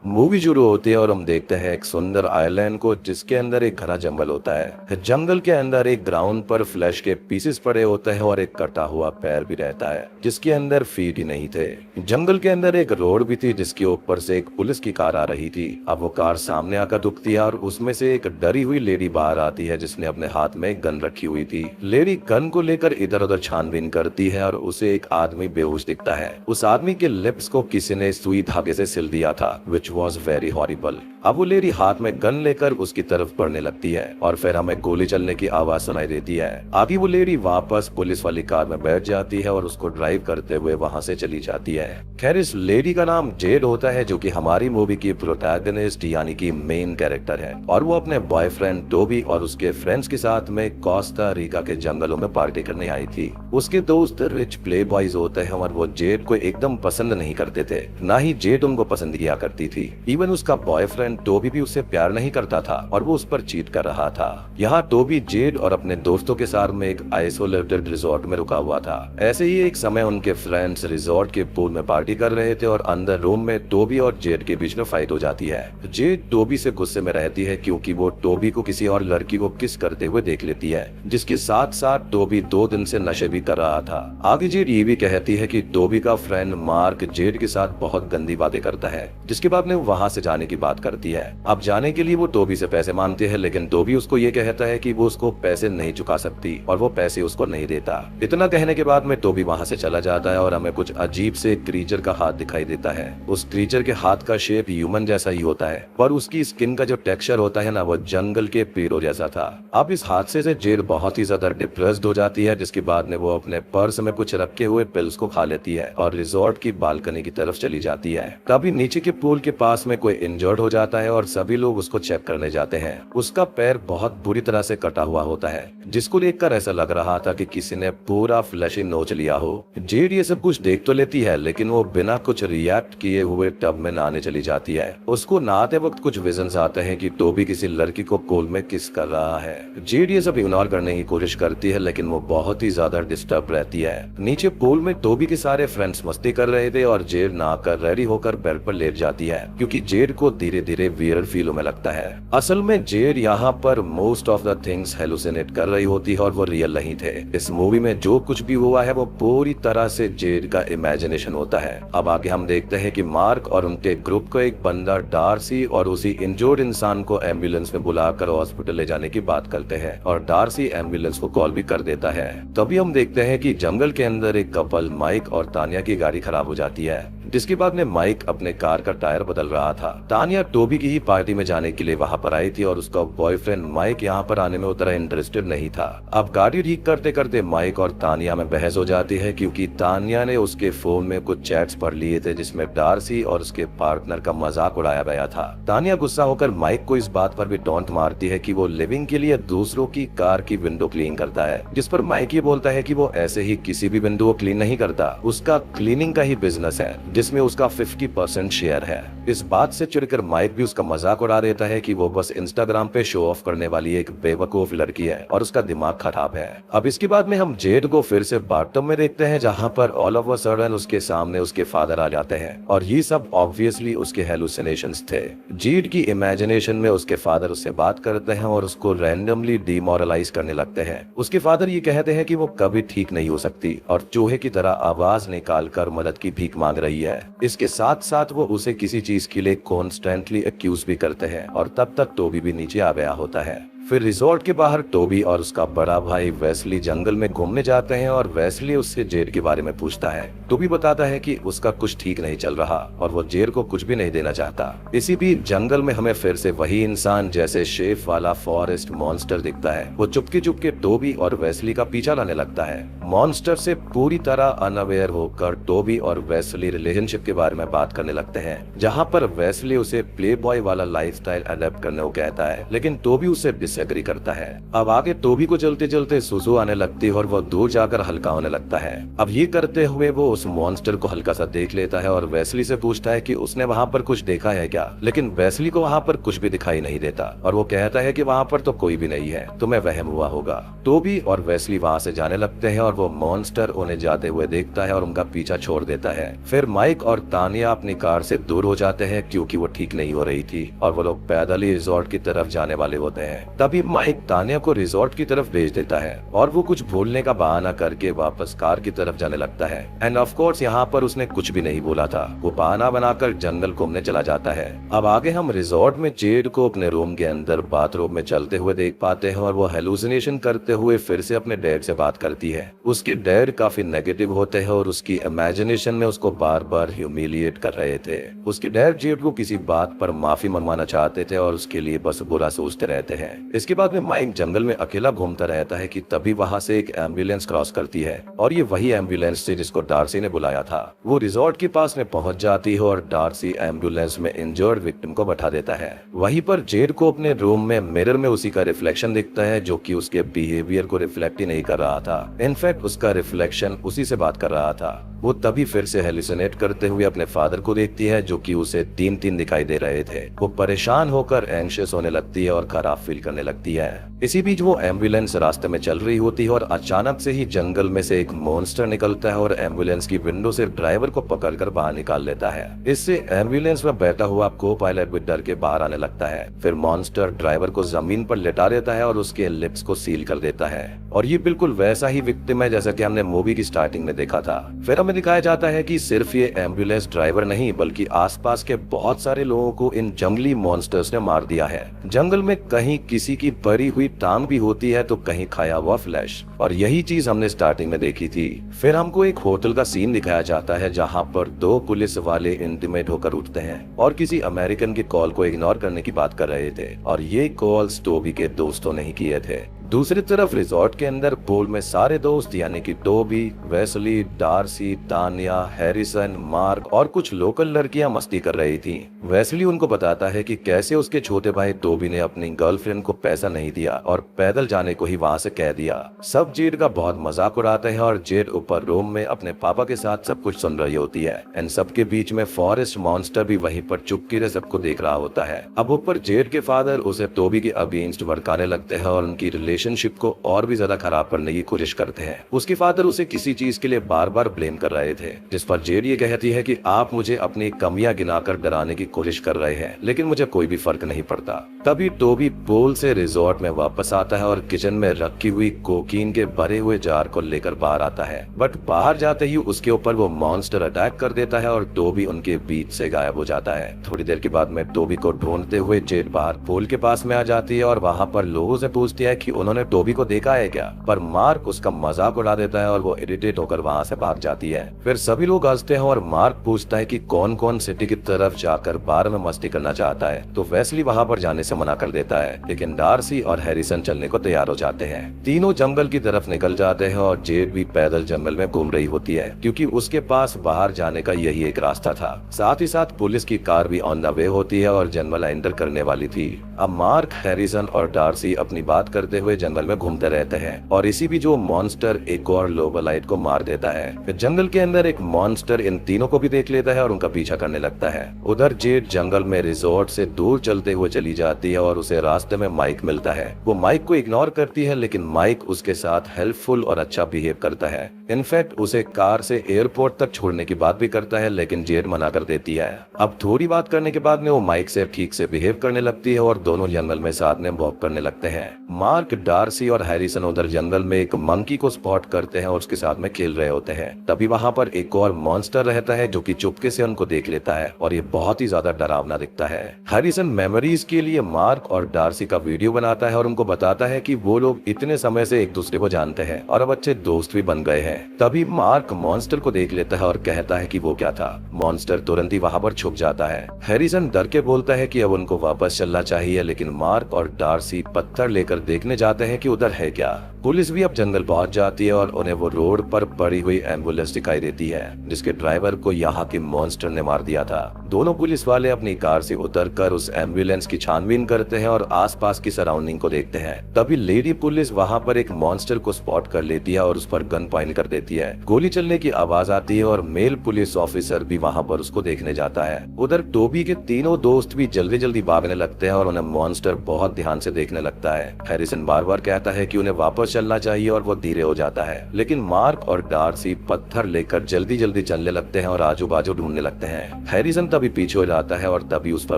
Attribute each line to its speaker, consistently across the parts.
Speaker 1: Movie शुरू होती है और हम देखते हैं एक सुंदर आइलैंड को जिसके अंदर एक घना जंगल होता है। जंगल के अंदर एक ग्राउंड पर फ्लैश के पीसेस पड़े होते हैं और एक कटा हुआ पैर भी रहता है जिसके अंदर फीट ही नहीं थे। जंगल के अंदर एक रोड भी थी जिसके ऊपर से एक पुलिस की कार आ रही थी। अब वो कार सामने आकर रुकती है और उसमें से एक डरी हुई लेडी बाहर आती है जिसने अपने हाथ में एक गन रखी हुई थी। लेडी गन को लेकर इधर उधर छानबीन करती है और उसे एक आदमी बेहोश दिखता है। उस आदमी के लिप्स को किसी ने सुई धागे से सिल दिया था विच वॉज वेरी हॉरिबल। अब वो लेडी हाथ में गन लेकर उसकी तरफ बढ़ने लगती है और फिर हमें गोली चलने की आवाज सुनाई देती है। आगे वो लेडी वापस पुलिस वाली कार में बैठ जाती है और उसको ड्राइव करते हुए वहां से चली जाती है। खैर इस लेडी का नाम जेड होता है जो कि हमारी मूवी की प्रोटैगनिस्ट यानी कि मेन कैरेक्टर है और वो अपने बॉयफ्रेंड टोबी और उसके फ्रेंड्स के साथ में कोस्टा रिका के जंगलों में पार्टी करने आई थी। उसके दोस्त रिच प्ले बॉयज होते हैं और वो जेड को एकदम पसंद नहीं करते थे, ना ही जेड उनको पसंद किया करती थी। इवन उसका बॉयफ्रेंड टोबी भी उससे प्यार नहीं करता था और वो उस पर चीट कर रहा था। यहाँ टोबी जेड और अपने दोस्तों के साथ में एक आइसोलेटेड रिजॉर्ट में रुका हुआ था। ऐसे ही एक समय उनके फ्रेंड्स रिजॉर्ट के पूल में पार्टी कर रहे थे और अंदर रूम में टोबी और जेड के बीच में फाइट हो जाती है। जेड टोबी से गुस्से में रहती है क्योंकि वो टोबी को किसी और लड़की को किस करते हुए देख लेती है, जिसके साथ साथ टोबी 2 दिन से नशे भी कर रहा था। आगे जेड ये भी कहती है कि टोबी का फ्रेंड मार्क जेड के साथ बहुत गंदी बातें करता है, जिसके बाद में वहां से जाने की बात करती है। अब जाने के लिए वो टोबी से पैसे मांगती है लेकिन टोबी उसको ये कहता है कि वो उसको पैसे नहीं चुका सकती और वो पैसे उसको नहीं देता। इतना कहने के बाद में टोबी वहां से चला जाता है और हमें कुछ अजीब से क्रीचर का हाथ दिखाई देता है। उस क्रीचर के हाथ का शेप ह्यूमन जैसा ही होता है पर उसकी स्किन का जो टेक्सचर होता है ना वो जंगल के पेड़ों जैसा था। अब इस हादसे से जेड बहुत ही ज्यादा डिप्रेस्ड हो जाती है, जिसके बाद में वो अपने पर्स में कुछ रखे हुए पिल्स को खा लेती है और रिजॉर्ट की बालकनी की तरफ चली जाती है। तभी नीचे के पूल के पास में कोई इंजर्ड हो जाता है और सभी लोग उसको चेक करने जाते हैं। उसका पैर बहुत बुरी तरह से कटा हुआ होता है जिसको देखकर ऐसा लग रहा था कि किसी ने पूरा फ्लैश ही नोच लिया हो। जेड ये सब कुछ देख तो लेती है लेकिन वो बिना कुछ रिएक्ट किए हुए टब में नहाने चली जाती है। उसको नहाते वक्त कुछ विजन्स आते हैं कि टोबी किसी लड़की को पूल में किस कर रहा है। जेड ये सब इग्नोर करने की कोशिश करती है लेकिन वो बहुत ही ज्यादा डिस्टर्ब रहती है। नीचे पूल में टोबी के सारे फ्रेंड्स मस्ती कर रहे थे और जेड नहाकर रेडी होकर बेड पर लेट जाती है क्योंकि जेड को धीरे धीरे वियर्ड फील होने लगता है। असल में जेड यहाँ पर most of the things hallucinate कर रही होती है और वो रियल नहीं थे। इस मूवी में जो कुछ भी हुआ है वो पूरी तरह से जेड का इमेजिनेशन होता है। अब आगे हम देखते हैं कि मार्क और उनके ग्रुप को एक बंदा डार्सी और उसी इंजर्ड इंसान को एम्बुलेंस में बुलाकर हॉस्पिटल ले जाने की बात करते हैं और डार्सी एम्बुलेंस को कॉल भी कर देता है। तभी हम देखते हैं कि जंगल के अंदर एक कपल माइक और तानिया की गाड़ी खराब हो जाती है, जिसके बाद में माइक अपने कार का टायर बदल रहा था। तानिया टोबी की ही पार्टी में जाने के लिए वहां पर आई थी और उसका बॉयफ्रेंड माइक यहाँ पर आने में उतना इंटरेस्टेड नहीं था। अब गाड़ी ठीक करते करते माइक और तानिया में बहस हो जाती है क्योंकि तानिया ने उसके फोन में कुछ चैट्स पढ़ लिए थे जिसमें डार्सी और उसके पार्टनर का मजाक उड़ाया गया था। तानिया गुस्सा होकर माइक को इस बात पर भी टॉन्ट मारती है कि वो लिविंग के लिए दूसरों की कार की विंडो क्लीन करता है, जिस पर माइक ये बोलता है कि वो ऐसे ही किसी भी विंडो को क्लीन नहीं करता, उसका क्लीनिंग का ही बिजनेस है जिसमें उसका 50% शेयर है। इस बात से चिढ़कर माइक भी उसका मजाक उड़ा देता है कि वो बस इंस्टाग्राम पे शो ऑफ करने वाली एक बेवकूफ लड़की है और उसका दिमाग खराब है। अब इसके बाद में हम जेड को फिर से बाथटब में देखते हैं जहाँ पर ऑल ऑफ अ सडन उसके सामने उसके फादर आ जाते हैं और ये सब ऑब्वियसली उसके हेलुसिनेशंस थे। जेड की इमेजिनेशन में उसके फादर उससे बात करते हैं और उसको रैंडमली डिमोरलाइज करने लगते हैं। उसके फादर ये कहते हैं कि वो कभी ठीक नहीं हो सकती और चूहे की तरह आवाज निकाल कर मदद की भीख मांग रही है। इसके साथ साथ वो उसे किसी चीज के लिए कॉन्स्टेंटली एक्यूज भी करते हैं और तब तक टोबी भी नीचे आ गया होता है। फिर रिजॉर्ट के बाहर टोबी और उसका बड़ा भाई वेस्ली जंगल में घूमने जाते हैं और वेस्ली उससे जेड के बारे में पूछता है। टोबी बताता है कि उसका कुछ ठीक नहीं चल रहा और वो जेड को कुछ भी नहीं देना चाहता। इसी बीच जंगल में हमें फिर से वही इंसान जैसे शेफ वाला फॉरेस्ट मॉन्स्टर दिखता है। वो चुपके चुपके टोबी और वेस्ली का पीछा लाने लगता है। मॉन्स्टर से पूरी तरह अनअवेयर होकर टोबी और वेस्ली रिलेशनशिप के बारे में बात करने लगते हैं, जहाँ पर वेस्ली उसे प्ले बॉय वाला लाइफस्टाइल अडेप्ट करने को कहता है लेकिन टोबी उसे से एग्री करता है। अब आगे टोबी को चलते चलते सुसु आने लगती है और वो दूर जाकर हल्का होने लगता है। अब ये करते हुए वो उस मॉन्स्टर को हल्का सा देख लेता है और वेस्ली से पूछता है कि उसने वहाँ पर कुछ देखा है क्या, लेकिन वेस्ली को वहाँ पर कुछ भी दिखाई नहीं देता और वो कहता है कि वहाँ पर तो कोई भी नहीं है, तुम्हें वहम हुआ होगा। टोबी और वेस्ली वहाँ से जाने लगते हैं और वो मॉन्स्टर उन्हें जाते हुए देखता है और उनका पीछा छोड़ देता है। फिर माइक और तानिया अपनी कार से दूर हो जाते हैं क्योंकि वो ठीक नहीं हो रही थी और वो लोग पैदल ही रिजॉर्ट की तरफ जाने वाले होते हैं। तभी माइक तानिया को रिजॉर्ट की तरफ भेज देता है और वो कुछ भूलने का बहाना करके वापस कार की तरफ जाने लगता है। एंड ऑफ कोर्स यहाँ पर उसने कुछ भी नहीं बोला था, वो बहाना बनाकर जंगल घूमने चला जाता है। अब आगे हम रिजॉर्ट में जेड को अपने रूम के अंदर बाथरूम में चलते हुए देख पाते हैं और वो हेलुसिनेशन करते हुए फिर से अपने डैड से बात करती है। उसके डैड काफी नेगेटिव होते हैं और उसकी इमेजिनेशन में उसको बार बार ह्यूमिलिएट कर रहे थे। उसके डैड जेड को किसी बात पर माफी मंगवाना चाहते थे और उसके लिए बस बुरा सोचते रहते हैं। इसके बाद में माइक जंगल में अकेला घूमता रहता है कि तभी वहाँ से एक एम्बुलेंस क्रॉस करती है और ये वही एम्बुलेंस थी जिसको डार्सी ने बुलाया था। वो रिजॉर्ट के पास में पहुंच जाती है और डार्सी एम्बुलेंस में इंजर्ड विक्टिम को बैठा देता है। वहीं पर जेड को अपने रूम में मिरर में उसी का रिफ्लेक्शन दिखता है जो कि उसके बिहेवियर को रिफ्लेक्ट ही नहीं कर रहा था। इनफैक्ट उसका रिफ्लेक्शन उसी से बात कर रहा था। वो तभी फिर से हेलुसिनेट करते हुए अपने फादर को देखती है जो कि उसे तीन तीन दिखाई दे रहे थे। वो परेशान होकर एंग्शियस होने लगती है और खराब फील करने लगती है। इसी बीच वो एम्बुलेंस रास्ते में चल रही होती है और अचानक से ही जंगल में से एक मॉन्स्टर निकलता है और एम्बुलेंस की विंडो से ड्राइवर को पकड़कर बाहर निकाल लेता है। इससे एम्बुलेंस में बैठा हुआ को पायलट भी डर के बाहर आने लगता है। फिर मॉन्स्टर ड्राइवर को जमीन पर लेटा देता है और उसके लिप्स को सील कर देता है और ये बिल्कुल वैसा ही विक्टिम है जैसा कि हमने मूवी की स्टार्टिंग में देखा था। फिर हमें दिखाया जाता है कि सिर्फ ये एम्बुलेंस ड्राइवर नहीं बल्कि आसपास के बहुत सारे लोगों को इन जंगली मॉन्स्टर्स ने मार दिया है। जंगल में कहीं किसी की परी हुई टांग भी होती है तो कहीं खाया हुआ फ्लैश, और यही चीज हमने स्टार्टिंग में देखी थी। फिर हमको एक होटल का सीन दिखाया जाता है जहाँ पर दो पुलिस वाले इंटीमेट होकर उठते हैं और किसी अमेरिकन की कॉल को इग्नोर करने की बात कर रहे थे और ये कॉल्स टोबी के दोस्तों ने ही किए थे। दूसरी तरफ रिजॉर्ट के अंदर पूल में सारे दोस्त यानी कि Toby, Wesley, Darcy, Tania, Harrison, Mark और कुछ लोकल लड़कियां मस्ती कर रही थी। वेस्ली उनको बताता है कि कैसे उसके छोटे भाई टोबी ने अपनी गर्लफ्रेंड को पैसा नहीं दिया और पैदल जाने को ही वहां से कह दिया। सब जेड का बहुत मजाक उड़ाते हैं और जेड ऊपर रूम में अपने पापा के साथ सब कुछ सुन रही होती है। इन सबके बीच में फॉरेस्ट मॉन्स्टर भी वहीं पर चुपके से सबको देख रहा होता है। अब ऊपर जेड के फादर उसे टोबी के अगेंस्ट भड़काने लगते हैं और उनकी रिलेशनशिप को और भी ज्यादा खराब करने की कोशिश करते हैं। उसके फादर उसे किसी चीज के लिए बार बार ब्लेम कर रहे थे, जिस पर जेड ये कहती है कि आप मुझे अपनी कमियां गिनाकर डराने की कोशिश कर रहे हैं लेकिन मुझे कोई भी फर्क नहीं पड़ता। तभी टोबी पूल से रिजॉर्ट में वापस आता है और किचन में रखी हुई कोकीन के भरे हुए जार को लेकर बाहर आता है, बट बाहर जाते ही उसके ऊपर वो मॉन्स्टर अटैक कर देता है और टोबी उनके बीच से गायब हो जाता है। थोड़ी देर के बाद में टोबी को ढूंढते हुए जेड बाहर पूल के पास में आ जाती है और वहाँ पर लोगों से पूछती है कि उन्होंने टोबी को देखा है क्या, पर मार्क उसका मजाक उड़ा देता है और वो इरिटेट होकर वहाँ से भाग जाती है। फिर सभी लोग हंसते हैं और मार्क पूछता है कि कौन कौन सिटी की तरफ जाकर बार में मस्ती करना चाहता है, तो वेस्ली वहाँ पर जाने से मना कर देता है, लेकिन डार्सी और हैरिसन चलने को तैयार हो जाते हैं। तीनों जंगल की तरफ निकल जाते हैं और जेड भी पैदल जंगल में घूम रही होती है क्योंकि उसके पास बाहर जाने का यही एक रास्ता था। साथ ही साथ पुलिस की कार भी ऑन द वे होती है और जंगल एंटर करने वाली थी। अब मार्क, हैरिसन और डार्सी अपनी बात करते हुए जंगल में घूमते रहते हैं और इसी बीच वो मॉन्स्टर एक और लोबलाइट को मार देता है। फिर जंगल के अंदर एक मॉन्स्टर इन तीनों को भी देख लेता है और उनका पीछा करने लगता है। उधर जेड जंगल में रिजॉर्ट से दूर चलते हुए चली जाती है और उसे रास्ते में माइक मिलता है। वो माइक को इग्नोर करती है लेकिन माइक उसके साथ हेल्पफुल और अच्छा बिहेव करता है। इनफैक्ट उसे कार से एयरपोर्ट तक छोड़ने की बात भी करता है लेकिन जेड मना कर देती है। अब थोड़ी बात करने के बाद में वो माइक से ठीक से बिहेव करने लगती है और दोनों जंगल में साथ में वॉक करने लगते हैं। मार्क, डार्सी और हैरिसन उधर जंगल में एक मंकी को स्पॉट करते हैं और उसके साथ में खेल रहे होते हैं। तभी वहाँ पर एक और मॉन्स्टर रहता है जो कि चुपके से उनको देख लेता है और ये बहुत ही ज्यादा डरावना दिखता है। हैरिसन मेमोरीज के लिए मार्क और डार्सी का वीडियो बनाता है और उनको बताता है कि वो लोग इतने समय से एक दूसरे को जानते हैं और अब अच्छे दोस्त भी बन गए हैं। तभी मार्क मॉन्स्टर को देख लेता है और कहता है कि वो क्या था। मॉन्स्टर तुरंत ही वहाँ पर छुप जाता है। हैरिसन डर के बोलता है कि अब उनको वापस चलना चाहिए लेकिन मार्क और डार्सी पत्थर लेकर देखने जाते हैं कि उधर है क्या। पुलिस भी अब जंगल पहुंच जाती है और उन्हें वो रोड पर पड़ी हुई एम्बुलेंस दिखाई देती है जिसके ड्राइवर को यहाँ के मॉन्स्टर ने मार दिया था। दोनों पुलिस वाले अपनी कार से उतरकर उस एम्बुलेंस की छानबीन करते हैं और आसपास की सराउंडिंग को देखते हैं। तभी लेडी पुलिस वहाँ पर एक मॉन्स्टर को स्पॉट कर लेती है और उस पर गन पॉइंट कर देती है। गोली चलने की आवाज आती है और मेल पुलिस ऑफिसर भी वहाँ पर उसको देखने जाता है। उधर टोबी के तीनों दोस्त भी जल्दी जल्दी भागने लगते हैं और उन्हें मॉन्स्टर बहुत ध्यान से देखने लगता है। हैरिसन बार बार कहता है कि उन्हें वापस चलना चाहिए और वो धीरे हो जाता है, लेकिन मार्क और डार्सी पत्थर लेकर जल्दी जल्दी चलने लगते हैं और आजू बाजू ढूंढने लगते हैं। हैरिसन तभी पीछे हो जाता है और तभी उस पर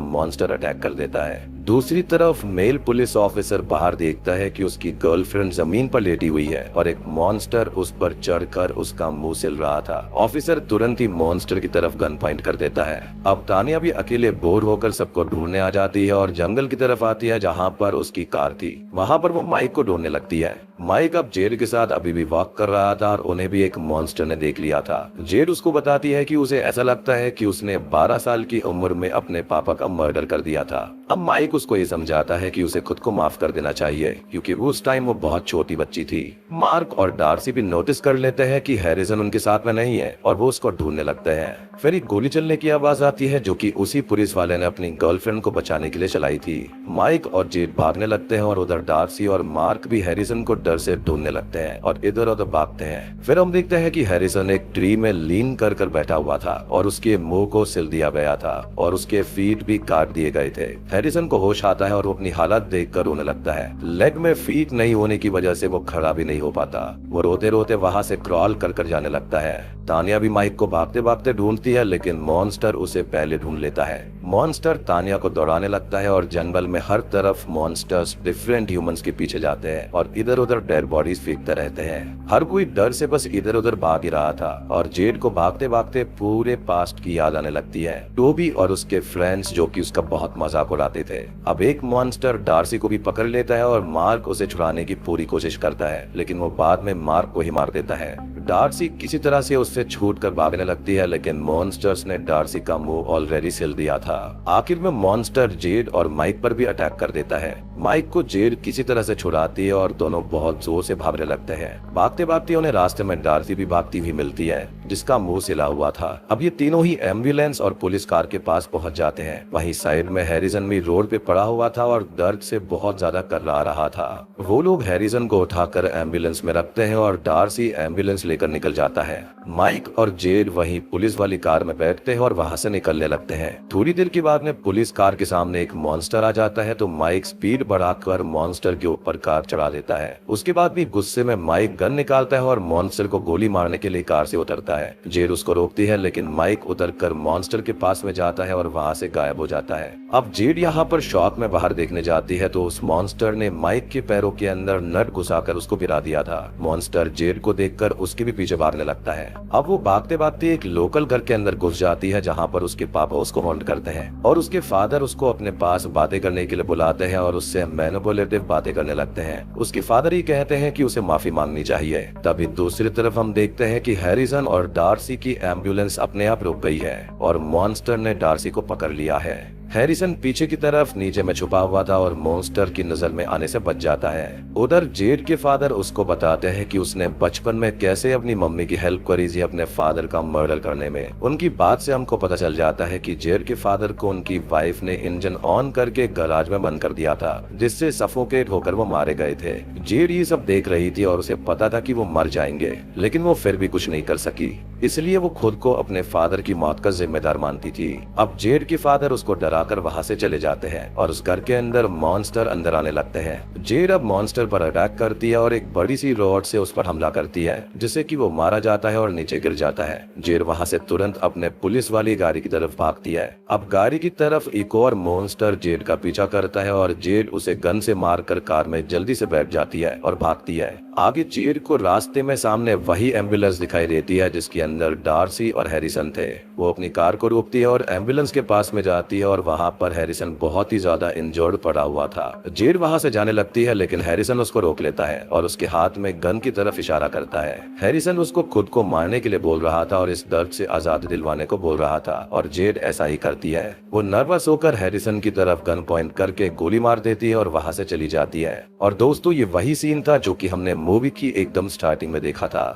Speaker 1: मॉन्स्टर अटैक कर देता है। दूसरी तरफ मेल पुलिस ऑफिसर बाहर देखता है कि उसकी गर्लफ्रेंड जमीन पर लेटी हुई है और एक मॉन्स्टर उस पर चढ़कर उसका मुंह सिल रहा था। ऑफिसर तुरंत ही मॉन्स्टर की तरफ गन पॉइंट कर देता है। अब तानिया भी अकेले बोर होकर सबको ढूंढने आ जाती है और जंगल की तरफ आती है जहाँ पर उसकी कार थी। वहाँ पर वो माइक को ढूंढने लगती है। माइक अब जेड के साथ अभी भी वॉक कर रहा था और उन्हें भी एक मॉन्स्टर ने देख लिया था। जेड उसको बताती है कि उसे ऐसा लगता है कि उसने 12 साल की उम्र में अपने पापा का मर्डर कर दिया था। अब माइक उसको ये समझाता है कि उसे खुद को माफ कर देना चाहिए क्योंकि उस टाइम वो बहुत छोटी बच्ची थी। मार्क और डार्सी भी नोटिस कर लेते हैं कि हैरिसन उनके साथ में नहीं है और वो उसको ढूंढने लगते हैं। फिर एक गोली चलने की आवाज आती है जो कि उसी पुलिस वाले ने अपनी गर्लफ्रेंड को बचाने के लिए चलाई थी। माइक और जेड भागने लगते हैं और उधर डार्सी और मार्क भी हैरिसन को डर से ढूंढने लगते हैं और इधर उधर भागते हैं। फिर हम देखते हैं कि हैरिसन एक ट्री में लीन कर कर बैठा हुआ था और उसके मुंह को सिल दिया गया था और उसके फीट भी काट दिए गए थे। हैरिसन को होश आता है और वो अपनी हालत देखकर रोने लगता है। लेग में फीट नहीं होने की वजह से वो खड़ा भी नहीं हो पाता। वो रोते रोते वहां से क्रॉल कर कर जाने लगता है। तानिया भी माइक को भागते भागते ढूंढती है लेकिन मॉन्स्टर उसे पहले ढूंढ लेता है। मॉन्स्टर तानिया को दौड़ाने लगता है और जंगल में हर तरफ मॉन्स्टर्स डिफरेंट ह्यूमंस के पीछे जाते हैं और इधर उधर डेड बॉडीज फेंकते रहते हैं। हर कोई डर से बस इधर उधर भाग ही रहा था और जेड को भागते भागते पूरे पास्ट की याद आने लगती है। टोबी और उसके फ्रेंड्स जो कि उसका बहुत मजाक उड़ाते थे। अब एक मॉन्स्टर डार्सी को भी पकड़ लेता है और मार्क उसे छुड़ाने की पूरी कोशिश करता है लेकिन वो बाद में मार्क को ही मार देता है। डार्सी किसी तरह से उससे छूटकर भागने लगती है लेकिन मॉन्स्टर्स ने डार्सी का मुंह ऑलरेडी सिल दिया था। आखिर में मॉन्स्टर जेड और माइक पर भी अटैक कर देता है। माइक को जेड किसी तरह से छुड़ाती है और दोनों बहुत जोर से भागने लगते हैं। भागते भागते उन्हें रास्ते में डार्सी भी भागती हुई मिलती है जिसका मुंह सिला हुआ था। अब ये तीनों ही एम्बुलेंस और पुलिस कार के पास पहुंच जाते हैं। वहीं साइड में हैरिसन भी रोड पे पड़ा हुआ था और दर्द से बहुत ज्यादा कर्रा रहा था। वो लोग हैरिसन को उठाकर एम्बुलेंस में रखते हैं और डार्सी एम्बुलेंस लेकर निकल जाता है। माइक और जेड वहीं पुलिस वाली कार में बैठते हैं और वहां से निकलने लगते हैं। थोड़ी देर के बाद में पुलिस कार के सामने एक मॉन्स्टर आ जाता है तो माइक स्पीड बढ़ाकर मॉन्स्टर के ऊपर कार चढ़ा देता है। उसके बाद भी गुस्से में माइक गन निकालता है और मॉन्स्टर को गोली मारने के लिए कार से उतरता है। जेड उसको रोकती है लेकिन माइक उतरकर मॉन्स्टर के पास में जाता है और वहां से गायब हो जाता है। अब जेड यहाँ पर शॉक में बाहर देखने जाती है तो उस मॉन्स्टर ने माइक के पैरों के अंदर नट घुसाकर उसको गिरा दिया था। मॉन्स्टर जेड को देखकर उसके भी पीछे भागने लगता है। अब वो भागते भागते एक लोकल घर के अंदर घुस जाती है जहाँ पर उसके पापा उसको हॉन्ट करते हैं और उसके फादर उसको अपने पास बातें करने के लिए बुलाते हैं और उससे मैनिपुलेटिव बातें करने लगते हैं। उसके फादर ही कहते हैं कि उसे माफी मांगनी चाहिए। तभी दूसरी तरफ हम देखते हैं कि हैरिसन और डार्सी की एम्बुलेंस अपने आप रुक गई है और मॉन्स्टर ने डार्सी को पकड़ लिया है। हैरिसन पीछे की तरफ नीचे में छुपा हुआ था और मॉन्स्टर की नजर में आने से बच जाता है। उधर जेड के फादर उसको बताते हैं कि उसने बचपन में कैसे अपनी मम्मी की हेल्प करी थी अपने फादर का मर्डर करने में। उनकी बात से हमको पता चल जाता है कि जेड के फादर को उनकी वाइफ ने इंजन ऑन करके गैराज में बंद कर दिया था जिससे सफोकेट होकर वो मारे गए थे। जेड ये सब देख रही थी और उसे पता था कि वो मर जाएंगे लेकिन वो फिर भी कुछ नहीं कर सकी, इसलिए वो खुद को अपने फादर की मौत का जिम्मेदार मानती थी। अब जेड के फादर उसको डराकर वहां से चले जाते हैं और उस घर के अंदर मॉन्स्टर अंदर आने लगते हैं। जेड अब मॉन्स्टर पर अटैक करती है और एक बड़ी सी रॉड से उस पर हमला करती है जिससे कि वो मारा जाता है और नीचे गिर जाता है। जेड वहां से तुरंत अपने पुलिस वाली गाड़ी की तरफ भागती है। अब गाड़ी की तरफ एक और मॉन्स्टर जेड का पीछा करता है और जेड उसे गन से मारकर कार में जल्दी से बैठ जाती है और भागती है। आगे जेड को रास्ते में सामने वही एम्बुलेंस दिखाई देती है जिसके अंदर डार्सी और हैरिसन थे। वो अपनी कार को रोकती है और एम्बुलेंस के पास में जाती है और वहाँ पर हैरिसन बहुत ही ज्यादा इंजर्ड पड़ा हुआ था। जेड वहाँ से जाने लगती है लेकिन हैरिसन उसको रोक लेता है और उसके हाथ में गन की तरफ इशारा करता है। हैरिसन उसको खुद को मारने के लिए बोल रहा था और इस दर्द से आजादी दिलवाने को बोल रहा था और जेड ऐसा ही करती है। वो नर्वस होकर हैरिसन की तरफ गन पॉइंट करके गोली मार देती है और वहाँ से चली जाती है। और दोस्तों ये वही सीन था जो कि हमने मूवी की एकदम स्टार्टिंग में देखा था।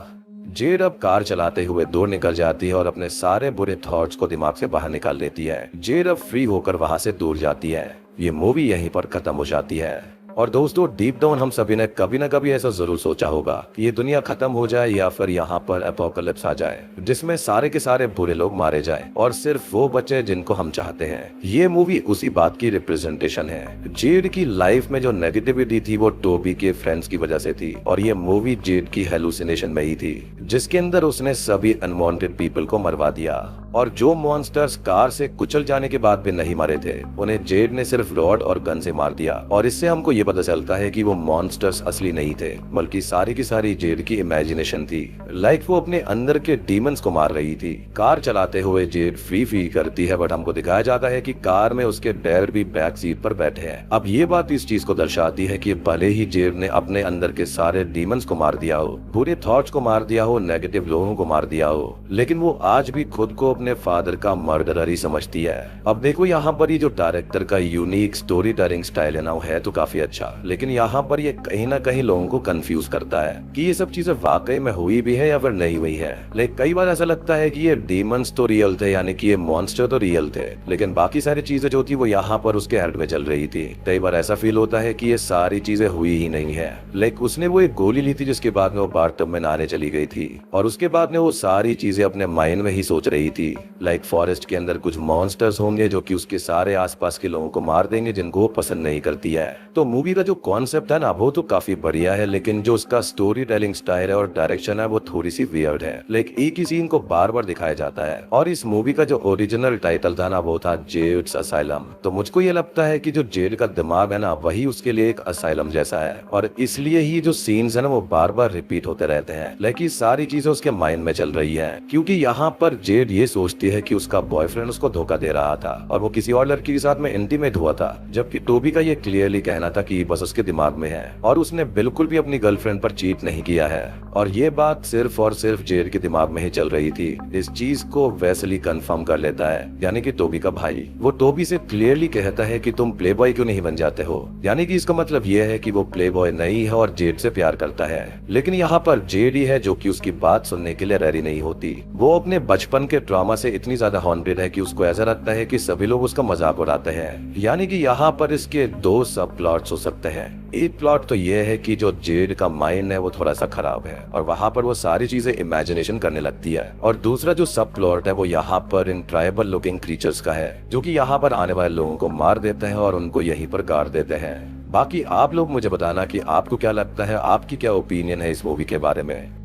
Speaker 1: जेड अब कार चलाते हुए दूर निकल जाती है और अपने सारे बुरे थॉट्स को दिमाग से बाहर निकाल लेती है। जेड अब फ्री होकर वहाँ से दूर जाती है। ये मूवी यहीं पर खत्म हो जाती है। और दोस्तों डीप डाउन हम सभी ने कभी ना कभी ऐसा जरूर सोचा होगा कि ये दुनिया खत्म हो जाए या फिर यहाँ पर एपोकलिप्स आ जाए जिसमें सारे के सारे बुरे लोग मारे जाएं और सिर्फ वो बचे जिनको हम चाहते हैं। ये मूवी उसी बात की रिप्रेजेंटेशन है। जेड की लाइफ में जो नेगेटिविटी थी वो टोबी के फ्रेंड्स की वजह से थी और ये मूवी जेड की हेलुसिनेशन में ही थी जिसके अंदर उसने सभी अनवांटेड पीपल को मरवा दिया। और जो मॉन्स्टर्स कार से कुचल जाने के बाद भी नहीं मरे थे उन्हें जेड ने सिर्फ रॉड और गन से मार दिया। और इससे हमको ये पता चलता है कि वो मॉन्स्टर्स असली नहीं थे बल्कि सारी की सारी जेड की इमेजिनेशन थी। लाइक वो अपने अंदर के डीमंस को मार रही थी। कार चलाते हुए जेड फ्री फील करती है बट हमको दिखाया जाता है कि कार में उसके डैड भी बैक सीट पर बैठे हैं। अब ये बात इस चीज को दर्शाती है कि भले ही जेड ने अपने अंदर के सारे डीमंस को मार दिया हो, बुरे थॉट्स को मार दिया हो, नेगेटिव लोगों को मार दिया हो, लेकिन वो आज भी खुद को अपने फादर का मर्डरर ही समझती है। अब देखो यहाँ पर ये जो डायरेक्टर का यूनिक स्टोरी टेलिंग स्टाइल है ना है तो काफी अच्छा, लेकिन यहाँ पर ये कहीं ना कहीं लोगों को कंफ्यूज करता है कि ये सब चीजें वाकई में हुई भी है या फिर नहीं हुई है। लेकिन कई बार ऐसा लगता है कि ये डीमंस तो रियल थे यानी कि ये मॉन्स्टर तो रियल थे, लेकिन बाकी सारी चीजें जो थी वो यहाँ पर उसके हेड में चल रही थी। कई बार ऐसा फील होता है कि ये सारी चीजें हुई ही नहीं है। लाइक उसने वो एक गोली ली थी जिसके बाद में वो बाथटब में नहाने चली गई थी और उसके बाद में वो सारी चीजें अपने माइंड में ही सोच रही थी। लाइक फॉरेस्ट के अंदर कुछ मॉन्स्टर्स होंगे जो कि उसके सारे आसपास के लोगों को मार देंगे जिनको वो पसंद नहीं करती है। तो मूवी का जो कॉन्सेप्ट है ना वो तो काफी बढ़िया है, लेकिन जो उसका स्टोरी टेलिंग स्टाइल है और डायरेक्शन है वो थोड़ी सी वियर्ड है। लाइक एक ही सीन को बार बार दिखाया जाता है और इस मूवी का जो ओरिजिनल टाइटल था ना वो था जेड्स असाइलम। तो मुझको ये लगता है कि जो जेड का दिमाग है ना वही उसके लिए एक असाइलम जैसा है और इसलिए ही जो सीन्स है ना वो बार बार रिपीट होते रहते हैं। लाइक ये सारी चीजें उसके माइंड में चल रही है क्योंकि यहाँ पर जेड ये सोचती है कि उसका बॉयफ्रेंड उसको धोखा दे रहा था और वो किसी और लड़की के साथ में इंटीमेट हुआ था, जबकि टोबी का ये क्लियरली कहना था कि बस उसके दिमाग में है और उसने बिल्कुल भी अपनी गर्लफ्रेंड पर चीट नहीं किया है। और ये बात सिर्फ और सिर्फ जेड के दिमाग में ही चल रही थी। इस चीज को वेस्ली कंफर्म कर लेता है यानी कि टोबी का भाई। वो टोबी से क्लियरली कहता है कि तुम प्ले बॉय क्यों नहीं बन जाते हो, यानी कि इसका मतलब ये है कि वो प्ले बॉय नहीं है और जेड से प्यार करता है। लेकिन यहाँ पर जेड ही है जो कि उसकी बात सुनने के लिए रेडी नहीं होती। वो अपने बचपन के ट्रॉमा से इतनी ज्यादा हॉन्टेड है कि उसको ऐसा लगता है कि सभी लोग उसका मजाक उड़ाते हैं। यानी कि यहाँ पर इसके दो सब प्लॉट्स हो सकते हैं। एक प्लॉट तो ये है कि जो जेड का माइंड है वो थोड़ा सा खराब है और वहाँ पर वो सारी चीजें इमेजिनेशन करने लगती है, और दूसरा जो सब प्लॉट है वो यहाँ पर इन ट्राइबल लुकिंग क्रीचर्स का है जो कि यहाँ पर आने वाले लोगों को मार देते हैं और उनको यहीं पर गाड़ देते हैं। बाकी आप लोग मुझे बताना कि आपको क्या लगता है, आपकी क्या ओपिनियन है इस मूवी के बारे में।